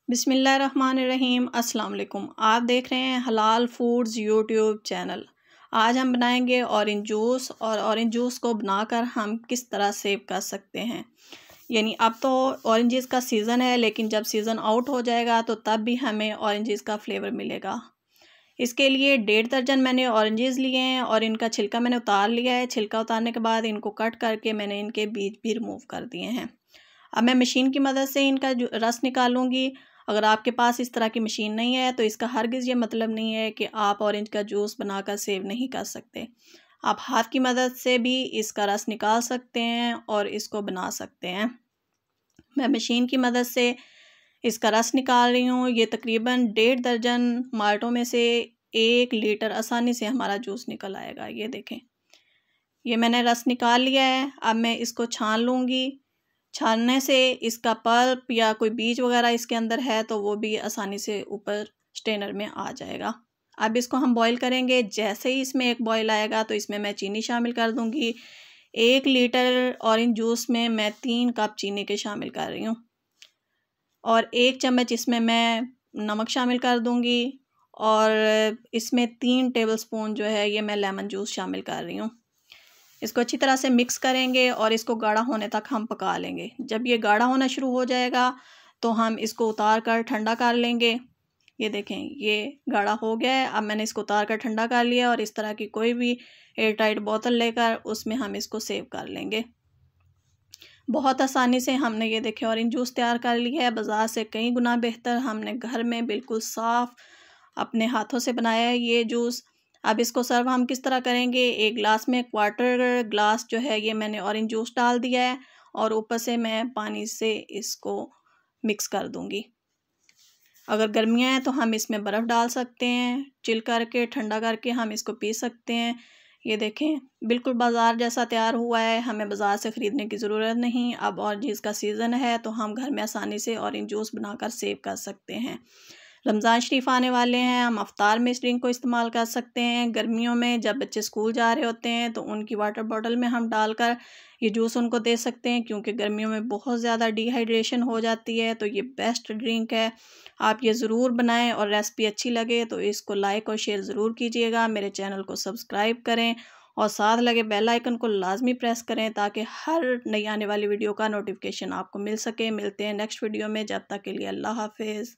बिस्मिल्लाहिर्रहमानिर्रहीम। अस्सलाम वालेकुम। आप देख रहे हैं हलाल फूड्स यूट्यूब चैनल। आज हम बनाएंगे ऑरेंज जूस और ऑरेंज जूस को बनाकर हम किस तरह सेव कर सकते हैं। यानी अब तो ऑरेंजेस का सीज़न है, लेकिन जब सीज़न आउट हो जाएगा तो तब भी हमें ऑरेंजेस का फ्लेवर मिलेगा। इसके लिए 1.5 दर्जन मैंने ऑरेंजेस लिए हैं और इनका छिलका मैंने उतार लिया है। छिलका उतारने के बाद इनको कट करके मैंने इनके बीज भी रिमूव कर दिए हैं। अब मैं मशीन की मदद से इनका जो रस निकालूंगी। अगर आपके पास इस तरह की मशीन नहीं है तो इसका हरगिज़ ये मतलब नहीं है कि आप ऑरेंज का जूस बनाकर सेव नहीं कर सकते। आप हाथ की मदद से भी इसका रस निकाल सकते हैं और इसको बना सकते हैं। मैं मशीन की मदद से इसका रस निकाल रही हूँ। ये तकरीबन 1.5 दर्जन माल्टों में से 1 लीटर आसानी से हमारा जूस निकल आएगा। ये देखें, ये मैंने रस निकाल लिया है। अब मैं इसको छान लूँगी। छानने से इसका पल्प या कोई बीज वगैरह इसके अंदर है तो वो भी आसानी से ऊपर स्ट्रेनर में आ जाएगा। अब इसको हम बॉईल करेंगे। जैसे ही इसमें एक बॉईल आएगा तो इसमें मैं चीनी शामिल कर दूंगी। 1 लीटर ऑरेंज जूस में मैं 3 कप चीनी के शामिल कर रही हूँ और 1 चम्मच इसमें मैं नमक शामिल कर दूंगी और इसमें 3 टेबलस्पून जो है ये मैं लेमन जूस शामिल कर रही हूँ। इसको अच्छी तरह से मिक्स करेंगे और इसको गाढ़ा होने तक हम पका लेंगे। जब ये गाढ़ा होना शुरू हो जाएगा तो हम इसको उतार कर ठंडा कर लेंगे। ये देखें, ये गाढ़ा हो गया है। अब मैंने इसको उतार कर ठंडा कर लिया और इस तरह की कोई भी एयर टाइट बोतल लेकर उसमें हम इसको सेव कर लेंगे। बहुत आसानी से हमने ये देखें ऑरेंज जूस तैयार कर लिया है। बाज़ार से कई गुना बेहतर हमने घर में बिल्कुल साफ़ अपने हाथों से बनाया है ये जूस। अब इसको सर्व हम किस तरह करेंगे। एक गिलास में 1/4 ग्लास जो है ये मैंने ऑरेंज जूस डाल दिया है और ऊपर से मैं पानी से इसको मिक्स कर दूंगी। अगर गर्मियाँ हैं तो हम इसमें बर्फ़ डाल सकते हैं। चिल करके ठंडा करके हम इसको पी सकते हैं। ये देखें, बिल्कुल बाज़ार जैसा तैयार हुआ है। हमें बाज़ार से ख़रीदने की ज़रूरत नहीं। अब ऑरेंज का सीज़न है तो हम घर में आसानी से ऑरेंज जूस बनाकर सेव कर सकते हैं। रमज़ान शरीफ आने वाले हैं, हम अफ्तार में इस ड्रिंक को इस्तेमाल कर सकते हैं। गर्मियों में जब बच्चे स्कूल जा रहे होते हैं तो उनकी वाटर बॉटल में हम डालकर ये जूस उनको दे सकते हैं, क्योंकि गर्मियों में बहुत ज़्यादा डिहाइड्रेशन हो जाती है। तो ये बेस्ट ड्रिंक है। आप ये ज़रूर बनाएं और रेसिपी अच्छी लगे तो इसको लाइक और शेयर ज़रूर कीजिएगा। मेरे चैनल को सब्सक्राइब करें और साथ लगे बेल आइकन को लाजमी प्रेस करें ताकि हर नई आने वाली वीडियो का नोटिफिकेशन आपको मिल सके। मिलते हैं नेक्स्ट वीडियो में। जब तक के लिए अल्लाह हाफिज़।